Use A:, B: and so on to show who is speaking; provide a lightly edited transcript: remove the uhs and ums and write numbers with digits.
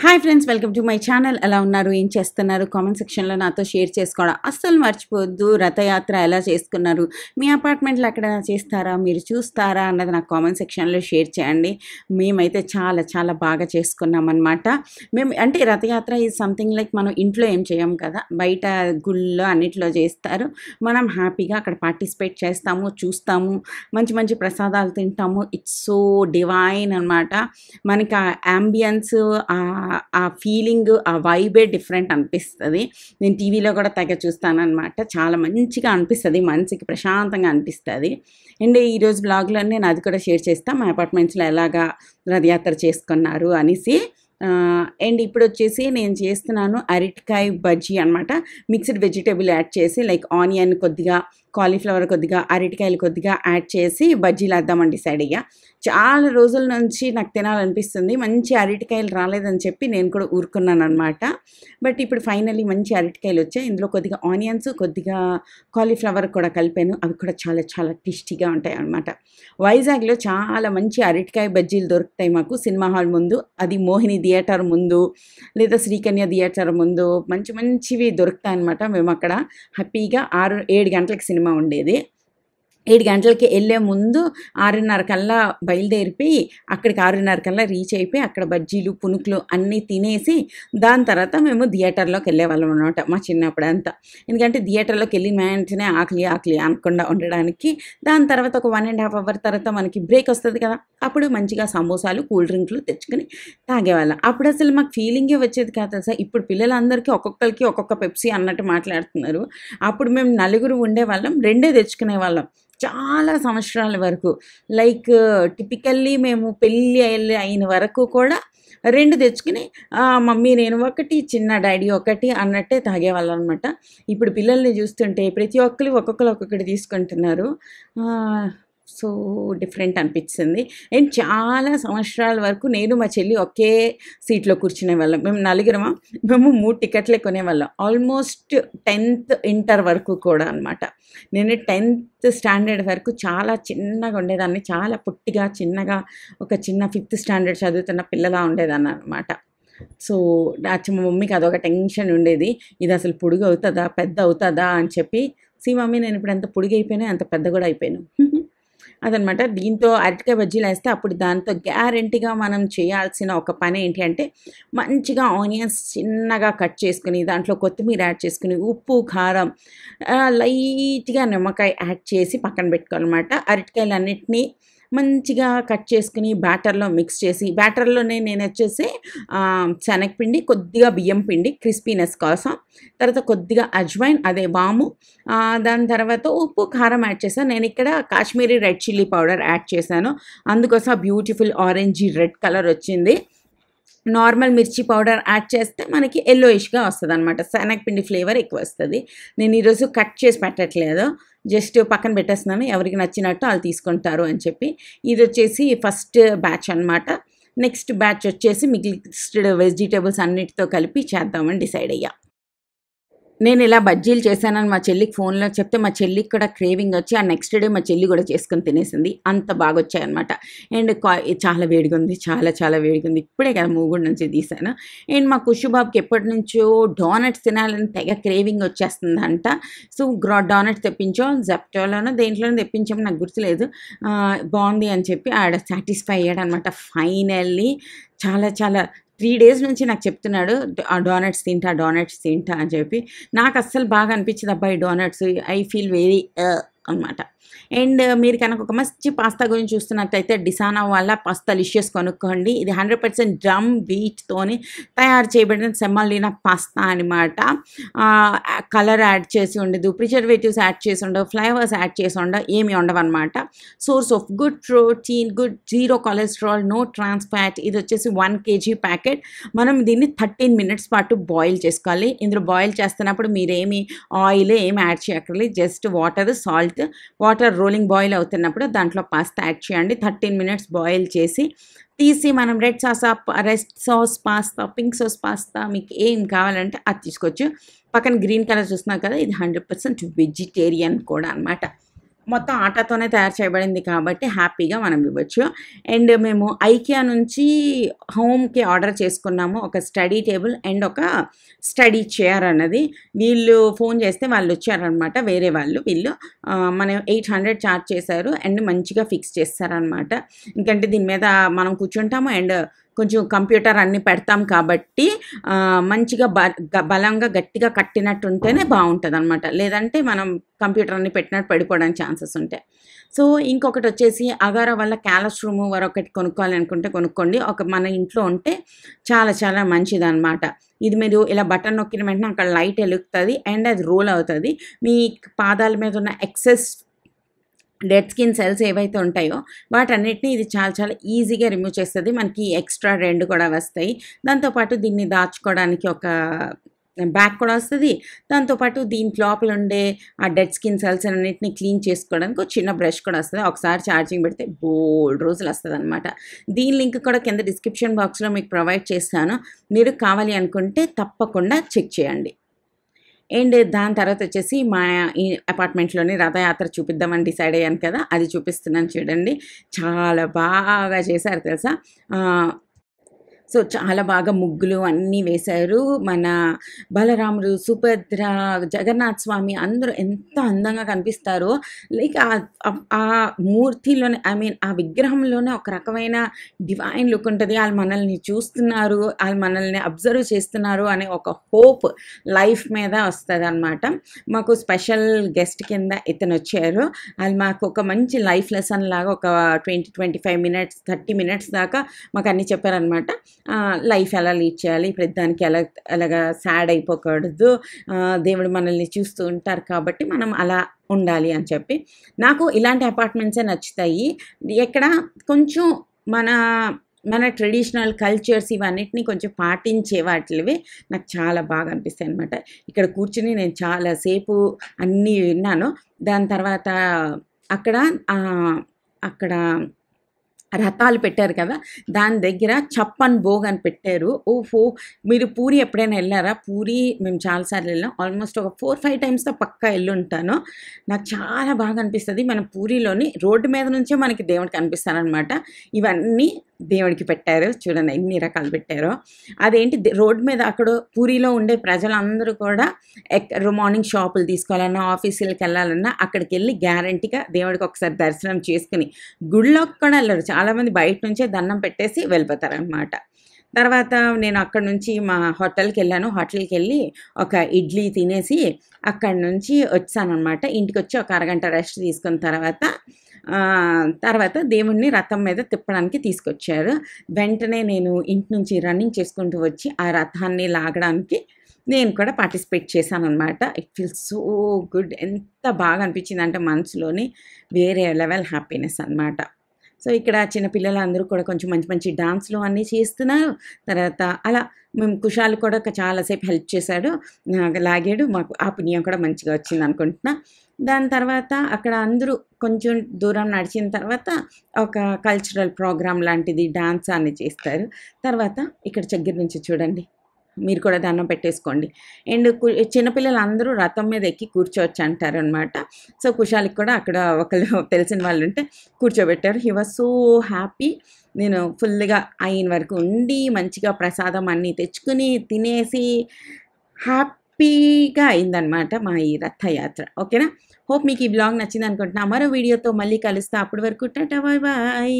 A: Hi friends, welcome to my channel. ఎలా ఉన్నారు, ఏం చేస్తున్నారు? కామెంట్ సెక్షన్లో నాతో షేర్ చేసుకోవడం అస్సలు మర్చిపోవద్దు. రథయాత్ర ఎలా చేసుకున్నారు, మీ అపార్ట్మెంట్లో ఎక్కడైనా చేస్తారా, మీరు చూస్తారా అన్నది నాకు కామెంట్ సెక్షన్లో షేర్ చేయండి. మేమైతే చాలా చాలా బాగా చేసుకున్నాం అనమాట. మేము అంటే రథయాత్ర ఈజ్ సంథింగ్ లైక్ మనం ఇంట్లో ఏం చేయం కదా, బయట గుళ్ళో అన్నిట్లో చేస్తారు. మనం హ్యాపీగా అక్కడ పార్టిసిపేట్ చేస్తాము, చూస్తాము, మంచి మంచి ప్రసాదాలు తింటాము. ఇట్స్ సో డివైన్ అనమాట. మనకి ఆ యాంబియన్స్, ఆ ఫీలింగ్, ఆ వైబే డిఫరెంట్ అనిపిస్తుంది. నేను టీవీలో కూడా తెగ చూస్తానన్నమాట. చాలా మంచిగా అనిపిస్తుంది, మనసుకి ప్రశాంతంగా అనిపిస్తుంది. అండ్ ఈరోజు బ్లాగ్లో నేను అది కూడా షేర్ చేస్తాను, మా అపార్ట్మెంట్స్లో ఎలాగా రథయాత్ర చేసుకున్నారు అనేసి. అండ్ ఇప్పుడు వచ్చేసి నేను చేస్తున్నాను అరటికాయ బజ్జీ అనమాట. మిక్స్డ్ వెజిటేబుల్ యాడ్ చేసి, లైక్ ఆనియన్ కొద్దిగా, కాలీఫ్లవర్ కొద్దిగా, అరటికాయలు కొద్దిగా యాడ్ చేసి బజ్జీలు వేద్దామని డిసైడ్ అయ్యా. చాలా రోజుల నుంచి నాకు తినాలనిపిస్తుంది. మంచి అరటికాయలు రాలేదని చెప్పి నేను కూడా ఊరుకున్నాను అనమాట. బట్ ఇప్పుడు ఫైనల్లీ మంచి అరటికాయలు వచ్చాయి. ఇందులో కొద్దిగా ఆనియన్స్, కొద్దిగా కాలీఫ్లవర్ కూడా కలిపాను. అవి కూడా చాలా చాలా టేస్టీగా ఉంటాయి అనమాట. వైజాగ్లో చాలా మంచి అరటికాయ బజ్జీలు దొరుకుతాయి మాకు, సినిమా హాల్ ముందు. అది మోహిని థియేటర్ ముందు, లేదా శ్రీకన్య థియేటర్ ముందు మంచి మంచివి దొరుకుతాయి అనమాట. మేము అక్కడ హ్యాపీగా 6-7 గంటలకు సినిమా ఉండేది. 7 గంటలకి వెళ్ళే ముందు 6:30 కల్లా బయలుదేరిపోయి అక్కడికి 6:30 కల్లా రీచ్ అయిపోయి అక్కడ బజ్జీలు, పునుకులు అన్నీ తినేసి దాని తర్వాత మేము థియేటర్లోకి వెళ్ళేవాళ్ళం అనమాట మా చిన్నప్పుడంతా. ఎందుకంటే థియేటర్లోకి వెళ్ళిన వెంటనే ఆకలి ఆకలి అనకుండా ఉండడానికి. దాని తర్వాత ఒక 1.5 అవర్ తర్వాత మనకి బ్రేక్ వస్తుంది కదా, అప్పుడు మంచిగా సమోసాలు, కూల్ డ్రింక్లు తెచ్చుకొని తాగేవాళ్ళం. అప్పుడు అసలు మాకు ఫీలింగే వచ్చేది కాదు తెలుసా. ఇప్పుడు పిల్లలందరికీ ఒక్కొక్కరికి ఒక్కొక్క పెప్సీ అన్నట్టు మాట్లాడుతున్నారు. అప్పుడు మేము నలుగురు ఉండేవాళ్ళం, 2 తెచ్చుకునేవాళ్ళం చాలా సంవత్సరాల వరకు. లైక్ టిపికల్లీ మేము పెళ్ళి అయిన వరకు కూడా 2 తెచ్చుకుని మమ్మీ నేను ఒకటి, చిన్న డాడీ ఒకటి అన్నట్టే తాగేవాళ్ళం అనమాట. ఇప్పుడు పిల్లల్ని చూస్తుంటే ప్రతి ఒక్కరు ఒక్కొక్కటి తీసుకుంటున్నారు. సో డిఫరెంట్ అనిపించింది. అండ్ చాలా సంవత్సరాల వరకు నేను మా చెల్లి ఒకే సీట్లో కూర్చునేవాళ్ళం. మేము నలుగురమా, మేము 3 టికెట్లే కొనేవాళ్ళం. ఆల్మోస్ట్ 10th ఇంటర్ వరకు కూడా అనమాట. నేను 10th స్టాండర్డ్ వరకు చాలా చిన్నగా ఉండేదాన్ని, చాలా పొట్టిగా చిన్నగా, ఒక చిన్న 5th స్టాండర్డ్ చదువుతున్న పిల్లలా ఉండేదాన్ని అనమాట. సో మా మమ్మీకి అదొక టెన్షన్ ఉండేది, ఇది అసలు పొడుగు అవుతుందా, పెద్ద అవుతుందా అని చెప్పి. మమ్మీ నేను ఇప్పుడు ఎంత పొడుగు అయిపోయినా అంత పెద్ద కూడా అయిపోయాను అదనమాట. దీంతో అరటికాయ బజ్జీలు వేస్తే అప్పుడు దాంతో గ్యారెంటీగా మనం చేయాల్సిన ఒక పని ఏంటి అంటే, మంచిగా ఆనియన్స్ చిన్నగా కట్ చేసుకుని, దాంట్లో కొత్తిమీర యాడ్ చేసుకుని, ఉప్పు, కారం, లైట్గా నిమ్మకాయ యాడ్ చేసి పక్కన పెట్టుకోవాలన్నమాట. అరటికాయలన్నిటినీ మంచిగా కట్ చేసుకుని బ్యాటర్లో మిక్స్ చేసి, బ్యాటర్లోనే నేను వచ్చేసి శనగపిండి, కొద్దిగా బియ్యం పిండి క్రిస్పీనెస్ కోసం, తర్వాత కొద్దిగా అజ్వైన్ అదే వాము, దాని తర్వాత ఉప్పు, కారం యాడ్ చేశాను. నేను ఇక్కడ Kashmiri red chilli powder add చేశాను, అందుకోసం బ్యూటిఫుల్ ఆరెంజ్ రెడ్ కలర్ వచ్చింది. నార్మల్ మిర్చి పౌడర్ యాడ్ చేస్తే మనకి ఎల్లోయిష్గా వస్తుంది అనమాట, శనగపిండి ఫ్లేవర్ ఎక్కువ వస్తుంది. నేను ఈరోజు కట్ చేసి పెట్టట్లేదు, జస్ట్ పక్కన పెట్టేస్తున్నాను, ఎవరికి నచ్చినట్టు వాళ్ళు తీసుకుంటారు అని చెప్పి. ఇది వచ్చేసి ఫస్ట్ బ్యాచ్ అనమాట. నెక్స్ట్ బ్యాచ్ వచ్చేసి మిక్స్డ్ వెజిటేబుల్స్ అన్నిటితో కలిపి చేద్దామని డిసైడ్ అయ్యా. నేను ఇలా బజ్జీలు చేశానని మా చెల్లికి ఫోన్లో చెప్తే మా చెల్లికి కూడా క్రేవింగ్ వచ్చి ఆ నెక్స్ట్ డే మా చెల్లి కూడా చేసుకొని తినేసింది. అంత బాగా వచ్చాయన్నమాట. అండ్ చాలా వేడిగా ఉంది, చాలా చాలా వేడిగా ఉంది. ఇప్పుడే కదా మూగుడు నుంచి తీసాను. అండ్ మా కుషుబాబుకి ఎప్పటి నుంచో డోనట్స్ తినాలని తెగ క్రేవింగ్ వచ్చేస్తుందంట. సో డోనట్స్ తెప్పించాం, జెప్టోలోనో దేంట్లోనో తెప్పించాము, నాకు గుర్తులేదు. బాగుంది అని చెప్పి ఆడ సాటిస్ఫై అయ్యాడు అనమాట ఫైనల్లీ. చాలా చాలా 3 days నుంచి నాకు చెప్తున్నాడు ఆ డోనట్స్ తింటా అని చెప్పి. నాకు అస్సలు బాగా అనిపించింది అబ్బాయి డోనట్స్. ఐ ఫీల్ వెరీ అనమాట. అండ్ మీరు కనుక ఒక మంచి పాస్తా గురించి చూస్తున్నట్టయితే డిసానా వాళ్ళ పాస్తాలిషియస్ కొనుక్కోండి. ఇది 100% డ్రమ్ వీట్తోని తయారు చేయబడిన సెమోలినా పాస్తా అనమాట. కలర్ యాడ్ చేసి ఉండదు, ప్రిజర్వేటివ్స్ యాడ్ చేసి ఉండవు, ఫ్లేవర్స్ యాడ్ చేసి ఉండవు, ఏమి ఉండవు అనమాట. Source of good protein, good zero cholesterol, no trans fat. ఇది వచ్చేసి 1 kg ప్యాకెట్. మనం దీన్ని 13 minutes పాటు బాయిల్ చేసుకోవాలి. ఇందులో బాయిల్ చేస్తున్నప్పుడు మీరేమి ఆయిల్ ఏమి యాడ్ చేయక్కర్లేదు, just water, salt. Water rolling boil అవుతున్నప్పుడు దాంట్లో పాస్తా యాడ్ చేయండి. 13 minutes బాయిల్ చేసి తీసి మనం red sauce pasta, pink sauce pasta, మీకు ఏం కావాలంటే అది తీసుకోవచ్చు. పక్కన గ్రీన్ కలర్ చూస్తున్నారు కదా, ఇది 100% వెజిటేరియన్ కూడా అనమాట. మొత్తం ఆటాతోనే తయారు చేయబడింది కాబట్టి హ్యాపీగా మనం ఇవ్వచ్చు. అండ్ మేము ఐకియా నుంచి హోమ్‌కి ఆర్డర్ చేసుకున్నాము. ఒక స్టడీ టేబుల్ అండ్ ఒక స్టడీ చైర్ అన్నది. వీళ్ళు ఫోన్ చేస్తే వాళ్ళొచ్చారనమాట. వేరే వాళ్ళు వీళ్ళు. మనం 800 చార్జ్ చేశారు అండ్ మంచిగా ఫిక్స్ చేసేసారనమాట. ఎందుకంటే దీని మీద మనం కూర్చుంటాము అండ్ కొంచెం కంప్యూటర్ అన్నీ పెడతాం కాబట్టి మంచిగా బలంగా గట్టిగా కట్టినట్టుంటేనే బావుంటదనమాట. లేదంటే మనం కంప్యూటర్ అన్నీ పెట్టినట్టు పడిపోవడానికి ఛాన్సెస్ ఉంటాయి. సో, ఇంకొకటొచ్చేసి అగారా వల్ల క్యాలస్ రిమూవర్ ఒకటి కొనుక్కోవాలనుకుంటే కొనుక్కోండి. మన ఇంట్లో ఉంటే చాలా చాలా మంచిదనమాట. ఇది మీరు ఇలా బటన్ నొక్కిన వెంటనే అక్కడ లైట్ ఎలుగుతది అండ్ అది రోల్ అవుతది. మీ పాదాల మీద ఉన్న ఎక్సెస్ డెడ్ స్కిన్ సెల్స్ ఏవైతే ఉంటాయో వాటన్నిటిని ఇది చాలా చాలా ఈజీగా రిమూవ్ చేస్తది. మనకి ఎక్స్ట్రా 2 కూడా వస్తాయి. దాంతో పాటు దీన్ని దాచుకోవడానికి ఒక బ్యాగ్ కూడా వస్తది. దాంతో పాటు దీని లోపల ఉండే ఆ డెడ్ స్కిన్ సెల్స్ అన్నిటిని క్లీన్ చేసుకోవడానికి ఒక చిన్న బ్రష్ కూడా వస్తది. ఒకసారి ఛార్జింగ్ పెడితే బోలెడు రోజులు వస్తదనమాట. దీని లింక్ కూడా కింద డిస్క్రిప్షన్ బాక్స్‌లో మీకు ప్రొవైడ్ చేస్తాను. మీరు కావాలి అనుకుంటే తప్పకుండా చెక్ చేయండి. అండ్ దాని తర్వాత వచ్చేసి మా ఈ అపార్ట్మెంట్‌లోని రథయాత్ర చూపిద్దామని డిసైడ్ అయ్యాను కదా! అది చూపిస్తున్నాను చూడండి. చాలా బాగా చేశారు తెలుసా! ఆహ్, సో, చాలా బాగా ముగ్గులు అన్నీ వేశారు. మన బలరాముడు, సుభద్ర, జగన్నాథ్ స్వామి అందరూ ఎంత అందంగా కనిపిస్తారో లైక్ ఆ మూర్తిలోనే ఐ మీన్ ఆ విగ్రహంలోనే ఒక రకమైన డివైన్ లుక్ ఉంటది. ఆళ్ళు మనల్ని చూస్తున్నారు, ఆళ్ళు మనల్ని అబ్జర్వ్ చేస్తున్నారు అనే ఒక హోప్ లైఫ్ మీద వస్తదనమాట. మాకు స్పెషల్ గెస్ట్ కింద ఇతనొచ్చారు. ఆళ్ళు మాకు ఒక మంచి లైఫ్ లెసన్ లాగా ఒక 25 మినిట్స్, 30 మినిట్స్ దాకా మాకన్నీ చెప్పారనమాట. లైఫ్ ఎలా లీడ్ చేయాలి, ప్రతిదానికి ఎలాగా సాడ్ అయిపోకూడదు, దేవుడు మనల్ని చూస్తూ ఉంటారు కాబట్టి మనం అలా ఉండాలి అని చెప్పి. నాకు ఇలాంటి అపార్ట్మెంట్సే నచ్చుతాయి. ఎక్కడ కొంచెం మన మన ట్రెడిషనల్ కల్చర్స్ ఇవన్నిటిని కొంచెం పాటించే వాటిలివి నాకు చాలా బాగా అనిపిస్తాయనమాట. ఇక్కడ కూర్చొని నేను చాలా సేపు అన్నీ విన్నాను. దాని తర్వాత అక్కడ అక్కడ రథాలు పెట్టారు కదా! దాని దగ్గర చప్పన్ భోగ్ అని పెట్టారు. ఓహో! మీరు పూరి ఎప్పుడైనా ఎళ్లారా? పూరి మేము చాలా సార్లు ఎళ్ళాం. ఆల్మోస్ట్ ఒక 4, 5 టైమ్స్‌తో పక్కా ఎళ్ళుంటాను. నాకు చాలా బాగా అనిపిస్తది. మన పూరిలోని రోడ్డు మీద నుంచే మనకి దేవుడు కనిపిస్తారనమాట. ఇవన్నీ దేవుడికి పెట్టారు. చూడండి ఎన్ని రకాలు పెట్టారో. అదేంటి రోడ్డు మీద అక్కడ పూరిలో ఉండే ప్రజలందరూ కూడా మార్నింగ్ షాపులు తీసుకోవాలన్నా, ఆఫీసులకెళ్ళాలన్నా అక్కడికెళ్ళి గ్యారంటీగా దేవుడికి ఒకసారి దర్శనం చేసుకొని గుడిలోకి కూడా ఎళ్ళరు. చాలామంది బయట నుంచే దండం పెట్టేసి వెళ్ళిపోతారనమాట. తర్వాత నేను అక్కడి నుంచి మా హోటల్‌కెళ్ళాను. హోటల్‌కెళ్ళి ఒక ఇడ్లీ తినేసి అక్కడి నుంచి వచ్చాననమాట. ఇంటికొచ్చి ఒక అరగంట రెస్ట్ తీసుకున్న తర్వాత దేవుడిని రథం మీద తిప్పడానికి తీసుకొచ్చారు. వెంటనే నేను ఇంటి నుంచి రన్నింగ్ చేసుకుంటూ వచ్చి ఆ రథాన్ని లాగడానికి నేను కూడా పార్టిసిపేట్ చేశాననమాట. It feels so good. ఎంత బాగా అనిపించిందంటే మనసులోని వేరే లెవెల్ హ్యాపీనెస్ అనమాట. సో, ఇక్కడ చిన్న పిల్లలందరూ కూడా కొంచెం మంచి మంచి డాన్స్‌లు అన్నీ చేస్తున్నారు. తర్వాత అలా మేము కుషాల్ కూడా చాలా సేపు హెల్ప్ చేశాడు. లాగాడు. మాకు ఆ పుణ్యం కూడా మంచిగా వచ్చిందనుకుంటున్నా. దాని తర్వాత అక్కడ అందరూ కొంచెం దూరం నడిచిన తర్వాత ఒక కల్చరల్ ప్రోగ్రామ్ లాంటిది డాన్స్ అన్ని చేస్తారు. తర్వాత ఇక్కడ దగ్గర నుంచి చూడండి. మీరు కూడా దండం పెట్టేసుకోండి. అండ్ చిన్నపిల్లలందరూ రథం మీద ఎక్కి కూర్చోవచ్చు అంటారనమాట. సో, కుషాల్‌కి కూడా అక్కడ ఒకళ్ళు తెలిసిన వాళ్ళుంటే కూర్చోబెట్టారు. He was so happy. నేను ఫుల్‌గా అయిన వరకు ఉండి, మంచిగా ప్రసాదం అన్నీ తెచ్చుకొని, తినేసి హ్యాపీగా అయిందనమాట మా ఈ రథయాత్ర. ఓకేనా? హోప్ మీకు ఈ వ్లాగ్ నచ్చిందనుకుంటున్నా. మరో వీడియోతో మళ్ళీ కలుస్తా. అప్పటి వరకు టాటా బాయ్ బాయ్.